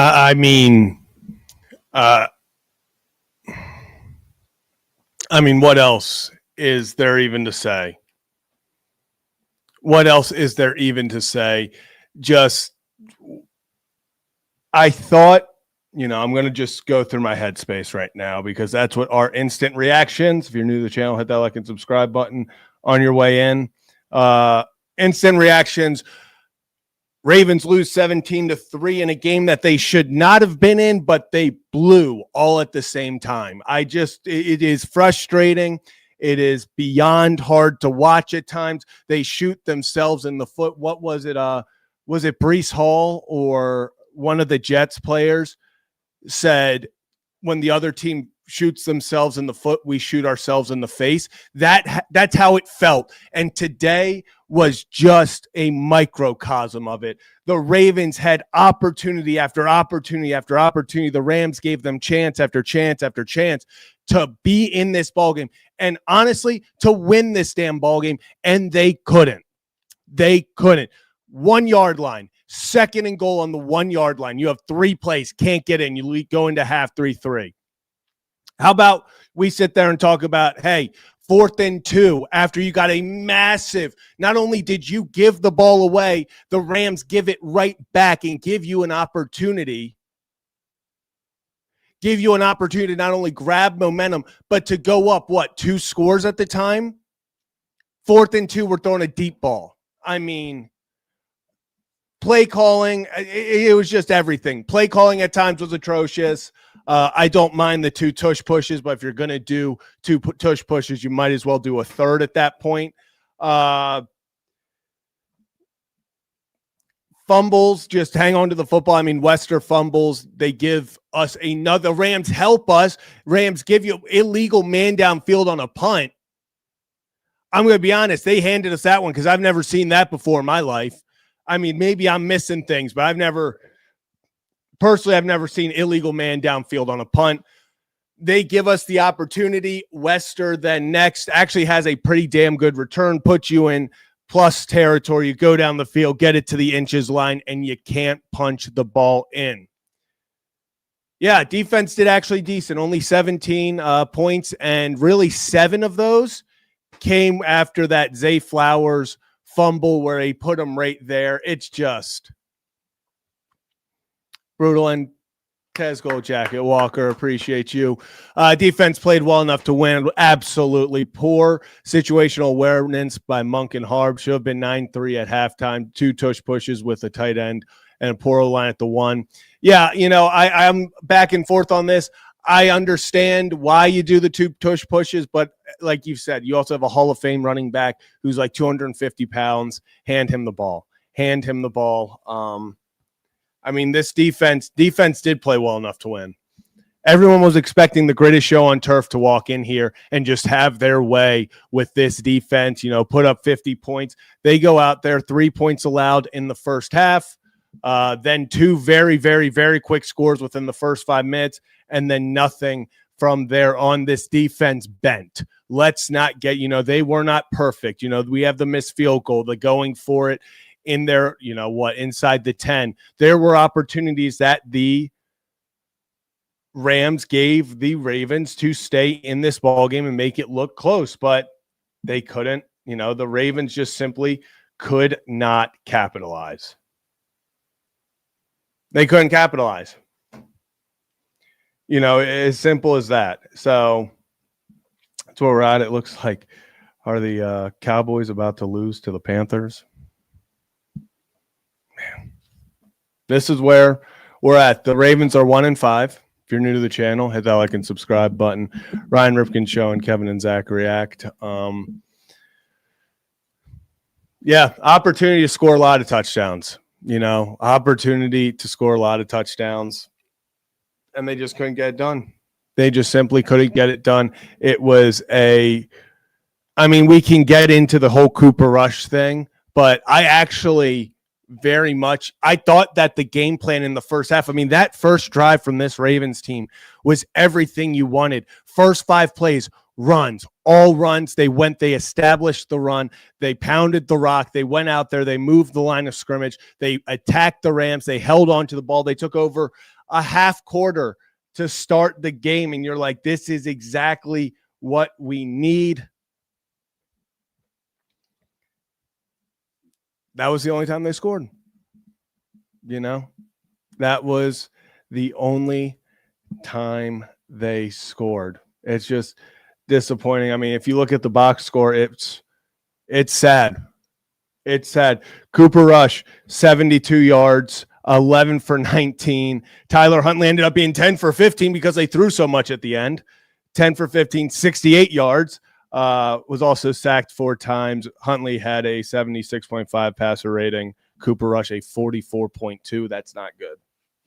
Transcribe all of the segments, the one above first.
I mean, uh, what else is there even to say? What else is there even to say? Just, I thought, I'm going to just go through my headspace right now because that's what our instant reactions. If you're new to the channel, hit that like and subscribe button on your way in. Instant reactions. Ravens lose 17-3 in a game that they should not have been in, but they blew all at the same time. It is frustrating. It is beyond hard to watch at times. They shoot themselves in the foot. What was it? Was it Breece Hall or one of the Jets players said, when the other team shoots themselves in the foot, we shoot ourselves in the face. That's how it felt. And today was just a microcosm of it. The Ravens had opportunity after opportunity after opportunity. The Rams gave them chance after chance after chance to be in this ballgame and honestly to win this damn ballgame, and they couldn't. They couldn't. 1 yard line, second and goal on the 1 yard line. You have 3 plays, can't get in. You go into half 3-3. How about we sit there and talk about, hey, 4th and 2 after you got a massive, not only did you give the ball away, the Rams give it right back and give you an opportunity to not only grab momentum, but to go up, 2 scores at the time? 4th and 2, we're throwing a deep ball. I mean, play calling, it was just everything. Play calling at times was atrocious. I don't mind the 2 tush pushes, but if you're going to do 2 tush pushes, you might as well do a third at that point. Fumbles, just hang on to the football. I mean, Wester fumbles. They give us another. Rams help us. Rams give you illegal man downfield on a punt. I'm going to be honest. They handed us that one because I've never seen that before in my life. I mean, maybe I'm missing things, but I've never seen illegal man downfield on a punt. They give us the opportunity. Wester then next actually has a pretty damn good return, puts you in plus territory. You go down the field, get it to the inches line, and you can't punch the ball in. Yeah, defense did actually decent. Only 17 points, and really 7 of those came after that Zay Flowers fumble where he put him right there. It's just brutal. And Tez Gold Jacket Walker, appreciate you. Defense played well enough to win. Absolutely poor situational awareness by Monk and Harb. Should have been 9-3 at halftime. 2 tush pushes with a tight end and a poor line at the 1. Yeah, I'm back and forth on this. I understand why you do the 2 tush pushes, but like you said, you also have a Hall of Fame running back who's like 250 pounds. Hand him the ball. I mean, this defense did play well enough to win. Everyone was expecting the greatest show on turf to walk in here and just have their way with this defense, put up 50 points. They go out there, 3 points allowed in the first half, then 2 very, very, very quick scores within the first 5 minutes, and then nothing from there on. This defense bent. Let's not get, they were not perfect. We have the missed field goal, the going for it in there, inside the 10. There were opportunities that the Rams gave the Ravens to stay in this ballgame and make it look close, but they couldn't. The Ravens just simply could not capitalize. They couldn't capitalize. As simple as that. So that's where we're at. It looks like, are the Cowboys about to lose to the Panthers? Man, this is where we're at. The Ravens are 1-5. If you're new to the channel, hit that like and subscribe button. Ryan Ripken Show and Kevin and Zach React. Yeah, opportunity to score a lot of touchdowns. Opportunity to score a lot of touchdowns. And they just couldn't get it done. They just simply couldn't get it done. It was we can get into the whole Cooper Rush thing, but I actually I thought that the game plan in the first half, that first drive from this Ravens team was everything you wanted. First 5 plays, runs, all runs. They established the run. They pounded the rock. They went out there. They moved the line of scrimmage. They attacked the Rams. They held on to the ball. They took over a half quarter to start the game. And you're like, this is exactly what we need. That was the only time they scored. That was the only time they scored. It's just disappointing. I mean, if you look at the box score, it's sad. It's sad. Cooper Rush, 72 yards, 11 for 19. Tyler Huntley ended up being 10 for 15 because they threw so much at the end. 10 for 15, 68 yards. Was also sacked 4 times. Huntley had a 76.5 passer rating. Cooper Rush, a 44.2. That's not good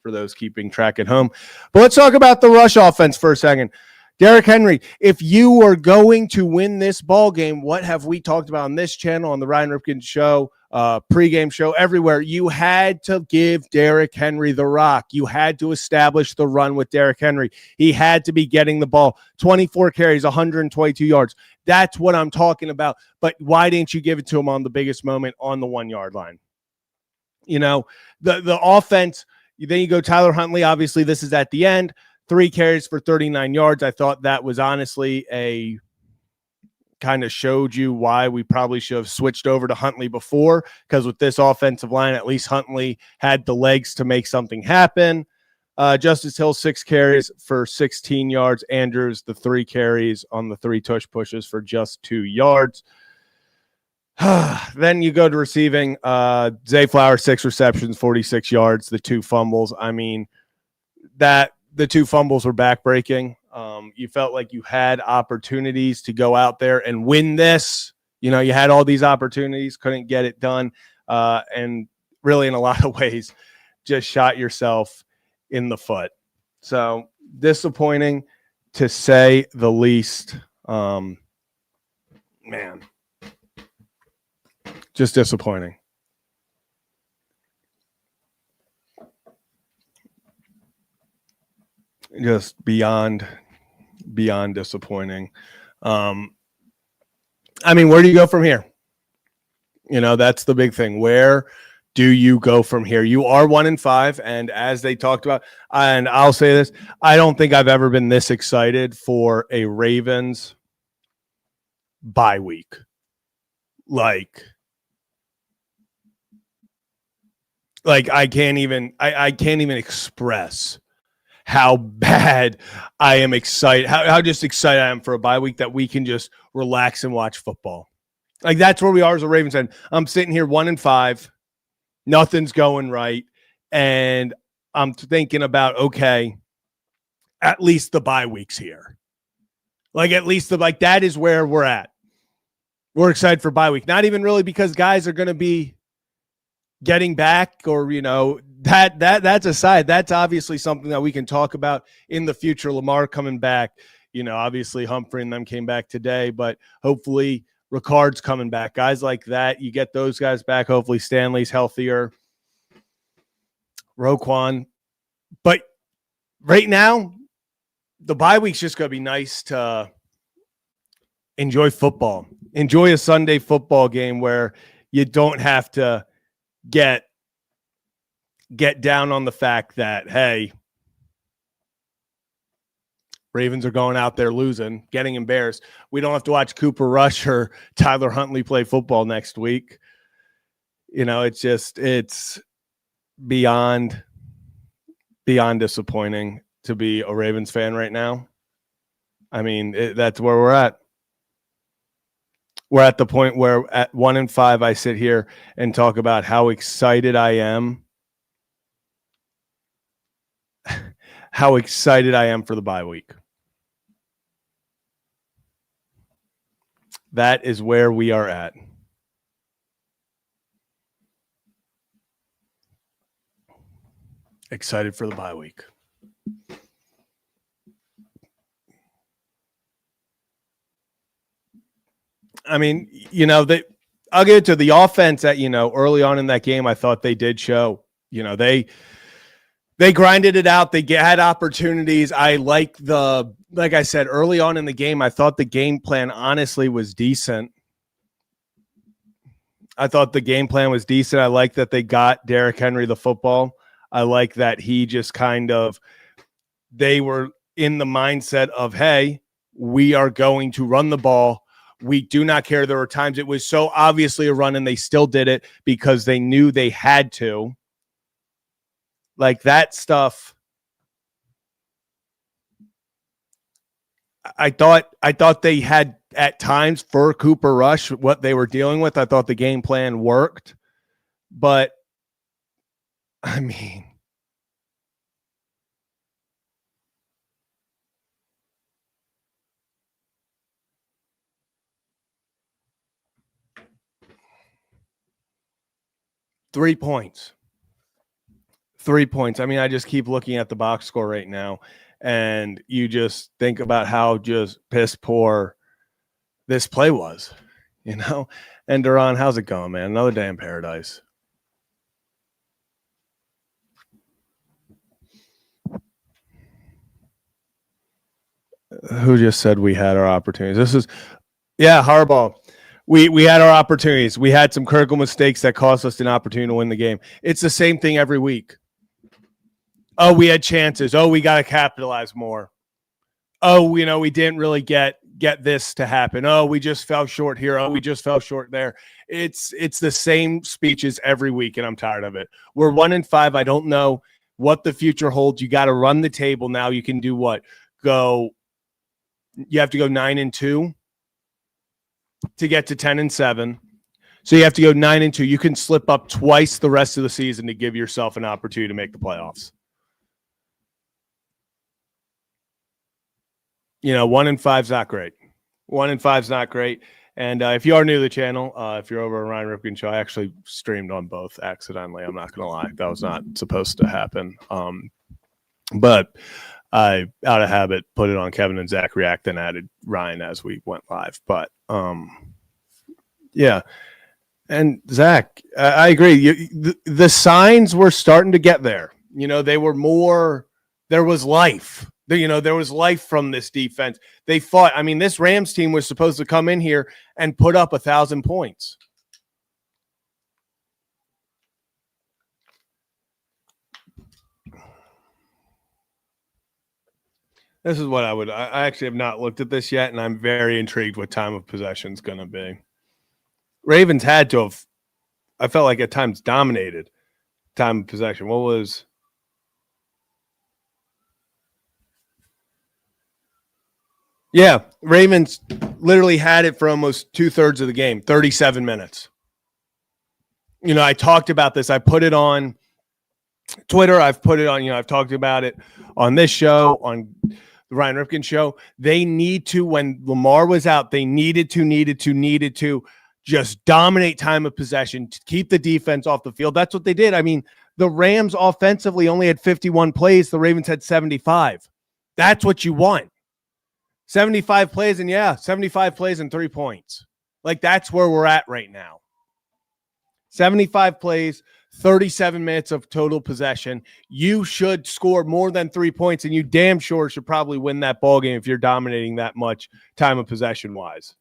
for those keeping track at home. But let's talk about the rush offense for a second. Derrick Henry, if you are going to win this ball game, what have we talked about on this channel, on the Ryan Ripken show, pregame show, everywhere? You had to give Derrick Henry the rock. You had to establish the run with Derrick Henry. He had to be getting the ball. 24 carries, 122 yards. That's what I'm talking about. But why didn't you give it to him on the biggest moment on the 1-yard line? The offense, then you go Tyler Huntley. Obviously, this is at the end. 3 carries for 39 yards. I thought that was honestly a kind of showed you why we probably should have switched over to Huntley before, because with this offensive line, at least Huntley had the legs to make something happen. Justice Hill, 6 carries for 16 yards. Andrews, the 3 carries on the 3 tush pushes for just 2 yards. Then you go to receiving. Zay Flowers, 6 receptions, 46 yards, the 2 fumbles. I mean, the 2 fumbles were backbreaking. You felt like you had opportunities to go out there and win this. You had all these opportunities, couldn't get it done. And really, in a lot of ways, just shot yourself in the foot. So disappointing, to say the least. Man, just disappointing. Just beyond disappointing. I mean, where do you go from here? That's the big thing. Where do you go from here? You are 1-5, and as they talked about, and I'll say this, I don't think I've ever been this excited for a Ravens bye week. Like I can't even express how bad I am excited, how just excited I am for a bye week that we can just relax and watch football. Like, that's where we are as a Ravens fan. I'm sitting here 1-5, nothing's going right, and I'm thinking about, okay, at least the bye week's here. Like, at least that is where we're at. We're excited for bye week. Not even really because guys are going to be getting back, or that's aside. That's obviously something that we can talk about in the future. Lamar coming back, obviously Humphrey and them came back today, but hopefully Ricard's coming back. Guys like that, you get those guys back. Hopefully Stanley's healthier, Roquan. But right now, the bye week's just going to be nice to enjoy football. Enjoy a Sunday football game where you don't have to get down on the fact that, hey, Ravens are going out there losing, getting embarrassed. We don't have to watch Cooper Rush or Tyler Huntley play football next week. It's beyond disappointing to be a Ravens fan right now. I mean, that's where we're at. We're at the point where at 1-5, I sit here and talk about how excited I am. How excited I am for the bye week. That is where we are at. Excited for the bye week. I mean, I'll get to the offense that, early on in that game, I thought they did show, they They grinded it out. They had opportunities. Like I said, early on in the game, I thought the game plan honestly was decent. I like that they got Derrick Henry the football. I like that he just they were in the mindset of, hey, we are going to run the ball. We do not care. There were times it was so obviously a run and they still did it because they knew they had to. Like that stuff. I thought they had at times for Cooper Rush what they were dealing with. I thought the game plan worked, but I mean, Three points. I mean, I just keep looking at the box score right now, and you just think about how just piss poor this play was, you know? And Duran, how's it going, man? Another day in paradise. Who just said we had our opportunities? Harbaugh. We had our opportunities. We had some critical mistakes that cost us an opportunity to win the game. It's the same thing every week. Oh, we had chances. Oh, we got to capitalize more. Oh, we didn't really get this to happen. Oh, we just fell short here. Oh, we just fell short there. It's the same speeches every week, and I'm tired of it. We're 1-5. I don't know what the future holds. You got to run the table now. You can do what? You have to go 9-2 to get to 10-7. So you have to go 9-2. You can slip up twice the rest of the season to give yourself an opportunity to make the playoffs. 1-5 is not great. 1-5 is not great. And if you are new to the channel, if you're over on Ryan Ripken Show, I actually streamed on both accidentally. I'm not going to lie. That was not supposed to happen. But I, out of habit, put it on Kevin and Zach React and added Ryan as we went live. But yeah. And Zach, I agree. The signs were starting to get there. They were more, there was life. There was life from this defense. They fought. I mean, this Rams team was supposed to come in here and put up 1,000 points. This is what I actually have not looked at this yet, and I'm very intrigued what time of possession is going to be. Ravens had to have, I felt like at times, dominated time of possession. What was... Yeah, Ravens literally had it for almost 2/3 of the game, 37 minutes. I talked about this. I put it on Twitter. I've put it on, I've talked about it on this show, on the Ryan Ripken Show. They need to, when Lamar was out, they needed to just dominate time of possession, to keep the defense off the field. That's what they did. I mean, the Rams offensively only had 51 plays. The Ravens had 75. That's what you want. 75 plays, and 75 plays and 3 points. Like, that's where we're at right now. 75 plays, 37 minutes of total possession. You should score more than 3 points, and you damn sure should probably win that ball game if you're dominating that much time of possession wise.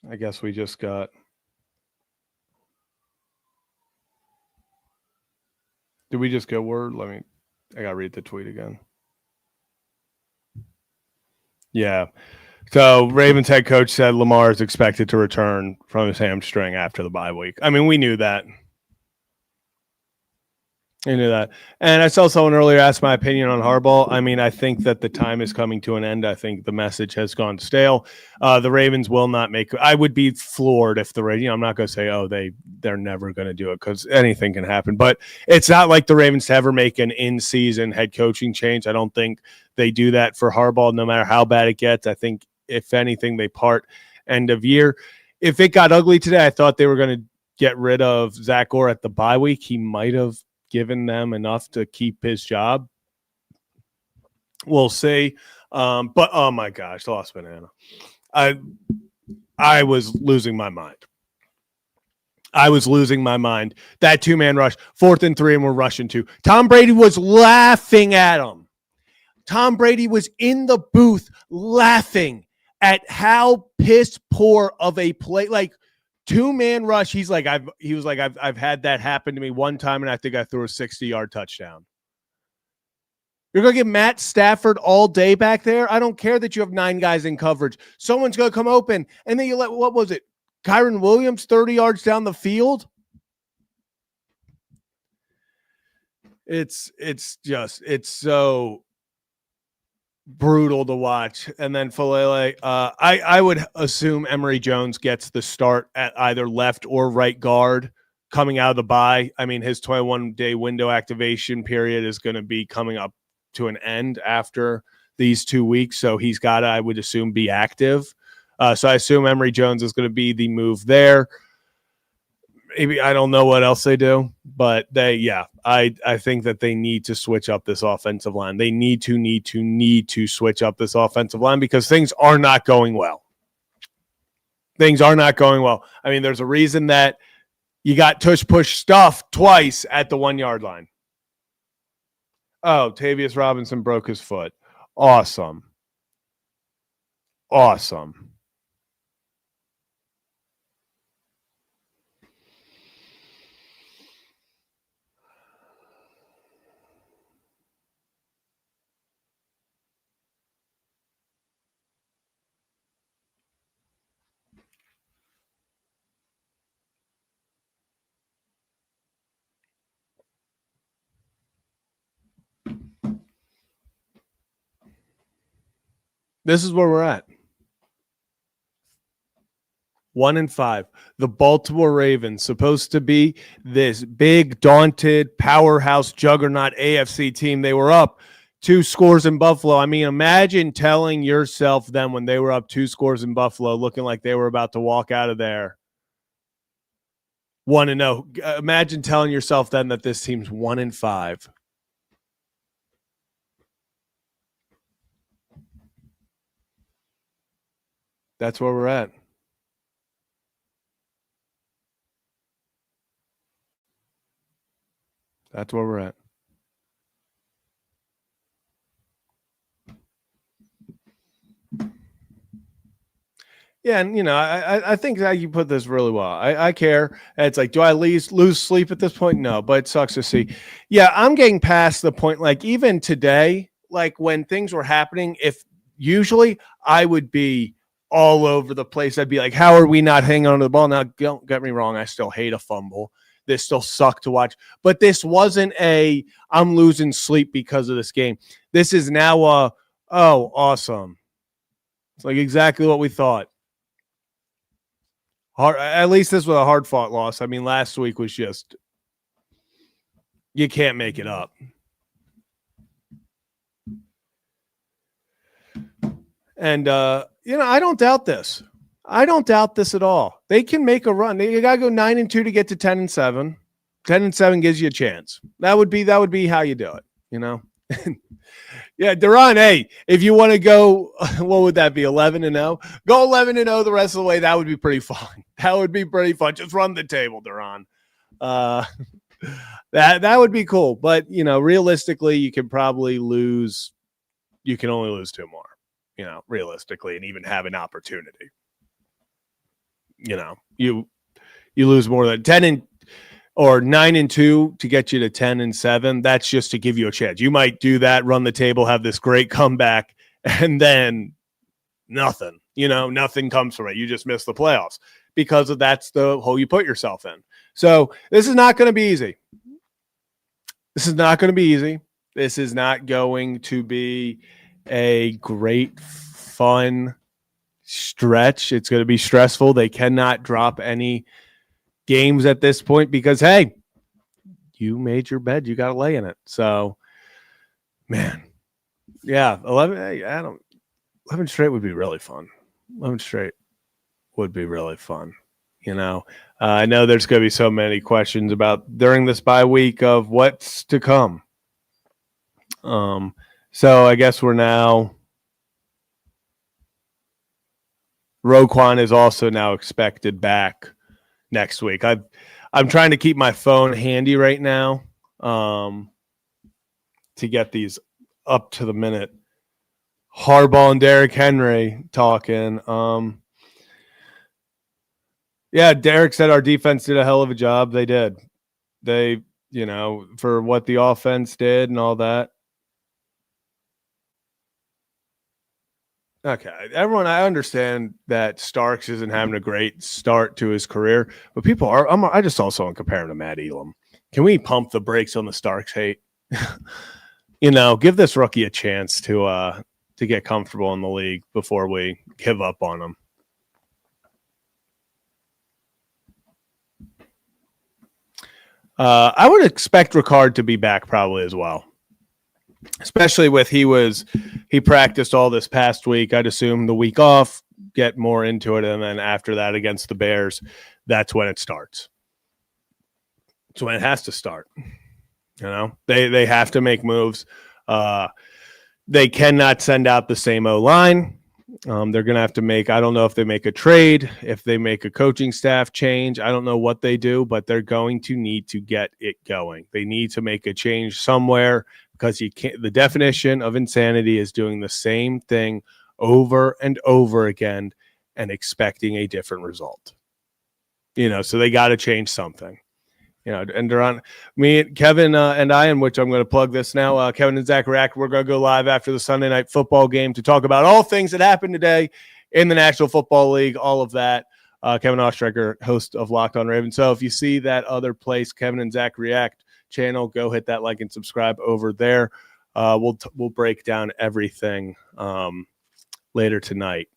I guess we just got... Did we just get word? I got to read the tweet again. Yeah. So Ravens head coach said Lamar is expected to return from his hamstring after the bye week. I mean, we knew that. I knew that. And I saw someone earlier ask my opinion on Harbaugh. I mean, I think that the time is coming to an end. I think the message has gone stale. The Ravens will not make – I would be floored if I'm not going to say, they're never going to do it, because anything can happen. But it's not like the Ravens ever make an in-season head coaching change. I don't think they do that for Harbaugh, no matter how bad it gets. I think, if anything, they part end of year. If it got ugly today, I thought they were going to get rid of Zach Orr at the bye week. He might have given them enough to keep his job. We'll see. But oh my gosh, lost banana. I was losing my mind. That 2-man rush, 4th and 3, and we're rushing 2. Tom Brady was laughing at him. Tom Brady was in the booth laughing at how piss poor of a play. Like 2-man rush. He was like, I've had that happen to me one time, and I think I threw a 60-yard touchdown. You're going to give Matt Stafford all day back there? I don't care that you have 9 guys in coverage. Someone's going to come open, and then you let, what was it, Kyron Williams 30 yards down the field? It's so brutal to watch. And then Falele, I would assume Emory Jones gets the start at either left or right guard coming out of the bye. I mean, his 21-day window activation period is going to be coming up to an end after these 2 weeks. So he's got to, I would assume, be active. So I assume Emory Jones is going to be the move there. Maybe I don't know what else they do, but I think that they need to switch up this offensive line. They need to switch up this offensive line because things are not going well. I mean, there's a reason that you got tush-push stuffed twice at the 1-yard line. Oh, Tavius Robinson broke his foot. Awesome. This is where we're at. 1-5. The Baltimore Ravens, supposed to be this big, daunted, powerhouse, juggernaut AFC team. They were up 2 scores in Buffalo. I mean, imagine telling yourself then when they were up 2 scores in Buffalo, looking like they were about to walk out of there 1-0. Imagine telling yourself then that this team's 1-5. That's where we're at. That's where we're at. Yeah, and I think that you put this really well. I care. It's like, do I lose sleep at this point? No, but it sucks to see. Yeah, I'm getting past the point. Like even today, like when things were happening, if usually I would be all over the place. I'd be like, how are we not hanging on to the ball? Now, don't get me wrong. I still hate a fumble. This still sucked to watch. But this wasn't I'm losing sleep because of this game. This is now oh, awesome. It's like exactly what we thought. At least this was a hard-fought loss. I mean, last week was just you can't make it up. And, I don't doubt this. I don't doubt this at all. They can make a run. You got to go 9-2 to get to 10-7. 10-7 gives you a chance. That would be how you do it, Yeah, Duran, hey, if you want to go, what would that be, 11-0? Go 11-0 the rest of the way. That would be pretty fun. Just run the table, Duran. That would be cool. But, realistically, you can probably lose. You can only lose 2 more, realistically, and even have an opportunity. You lose more than 10 or 9-2 to get you to 10-7. That's just to give you a chance. You might do that, run the table, have this great comeback, and then nothing. Nothing comes from it. You just miss the playoffs because that's the hole you put yourself in. So this is not going to be easy. This is not going to be a great, fun stretch. It's going to be stressful. They cannot drop any games at this point because, hey, you made your bed. You got to lay in it. So, man, yeah, 11 straight would be really fun. 11 straight would be really fun. I know there's going to be so many questions about during this bye week of what's to come. So I guess we're now. Roquan is also now expected back next week. I'm trying to keep my phone handy right now to get these up to the minute. Harbaugh and Derrick Henry talking. Yeah, Derrick said our defense did a hell of a job. They did. They, for what the offense did and all that. Okay, everyone, I understand that Starks isn't having a great start to his career, but people are. I just saw someone comparing to Matt Elam. Can we pump the brakes on the Starks hate? Give this rookie a chance to get comfortable in the league before we give up on him. I would expect Ricard to be back probably as well, especially with he practiced all this past week. I'd assume the week off, get more into it, and then after that against the Bears, that's when it starts. It's when it has to start. They have to make moves. They cannot send out the same O-line. They're going to have to make, I don't know if they make a trade, if they make a coaching staff change. I don't know what they do, but they're going to need to get it going. They need to make a change somewhere because you can't. The definition of insanity is doing the same thing over and over again and expecting a different result. So they got to change something. And they're on me, Kevin, and I, in which I'm going to plug this now. Kevin and Zach React, we're going to go live after the Sunday night football game to talk about all things that happened today in the National Football League, all of that. Kevin Ostreicher, host of Locked On Ravens. So if you see that other place, Kevin and Zach React channel, go hit that like and subscribe over there. We'll break down everything later tonight.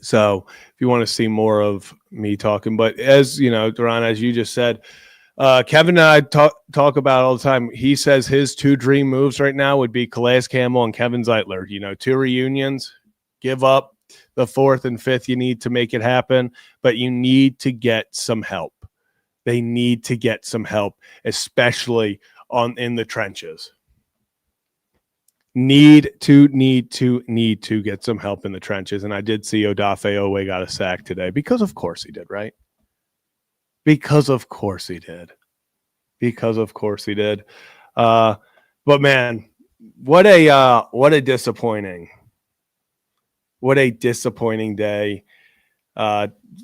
So if you want to see more of me talking, but as Duran, as you just said, Kevin and I talk about all the time. He says his two dream moves right now would be Calais Campbell and Kevin Zeitler. 2 reunions, give up the 4th and 5th. You need to make it happen, but you need to get some help. They need to get some help, especially in the trenches. Need to get some help in the trenches. And I did see Odafe Owe got a sack today because of course he did, right? Because of course he did. But man, what a disappointing day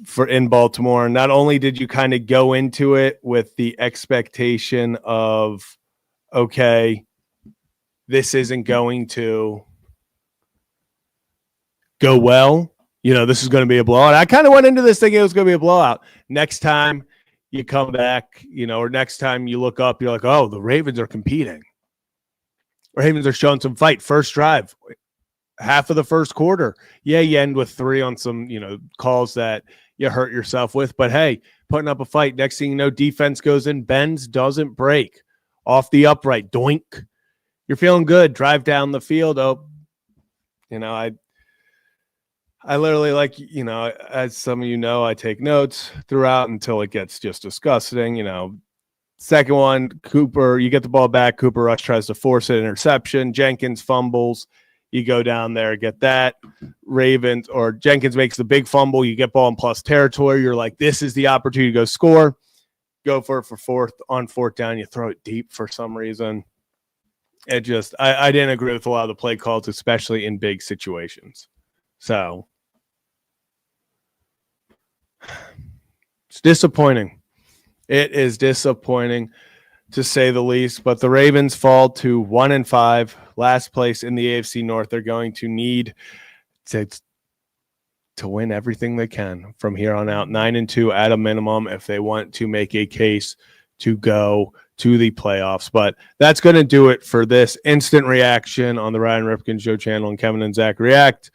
for in Baltimore. Not only did you kind of go into it with the expectation of, okay, this isn't going to go well. This is going to be a blowout. I kind of went into this thinking it was going to be a blowout. Next time you come back, or next time you look up, you're like, oh, the Ravens are competing. Ravens are showing some fight. First drive, half of the first quarter. Yeah, you end with 3 on some, calls that you hurt yourself with. But, hey, putting up a fight. Next thing you know, defense goes in, bends, doesn't break. Off the upright, doink. You're feeling good. Drive down the field. Oh, I literally, as some of I take notes throughout until it gets just disgusting. Second one, Cooper, you get the ball back. Cooper Rush tries to force it, interception. Jenkins fumbles. You go down there, get that. Ravens or Jenkins makes the big fumble. You get ball in plus territory. You're like, this is the opportunity to go score. Go for it for 4th down. You throw it deep for some reason. It just, I didn't agree with a lot of the play calls, especially in big situations. So it's disappointing. It is disappointing to say the least, but the Ravens fall to 1-5, last place in the AFC North. They're going to need to win everything they can from here on out, 9-2 at a minimum if they want to make a case to go to the playoffs. But that's going to do it for this instant reaction on the Ryan Ripken Show channel and Kevin and Zach React.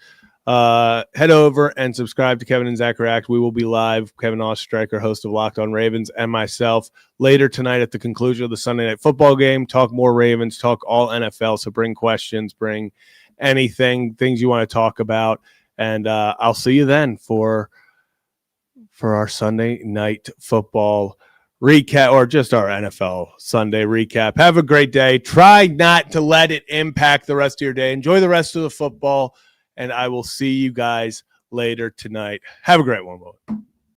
Head over and subscribe to Kevin and Zach React. We will be live. Kevin Ostreicher, host of Locked On Ravens, and myself later tonight at the conclusion of the Sunday night football game. Talk more Ravens, talk all NFL. So bring questions, bring anything, things you want to talk about. And I'll see you then for our Sunday night football recap, or just our NFL Sunday recap. Have a great day. Try not to let it impact the rest of your day. Enjoy the rest of the football, and I will see you guys later tonight. Have a great one, boys.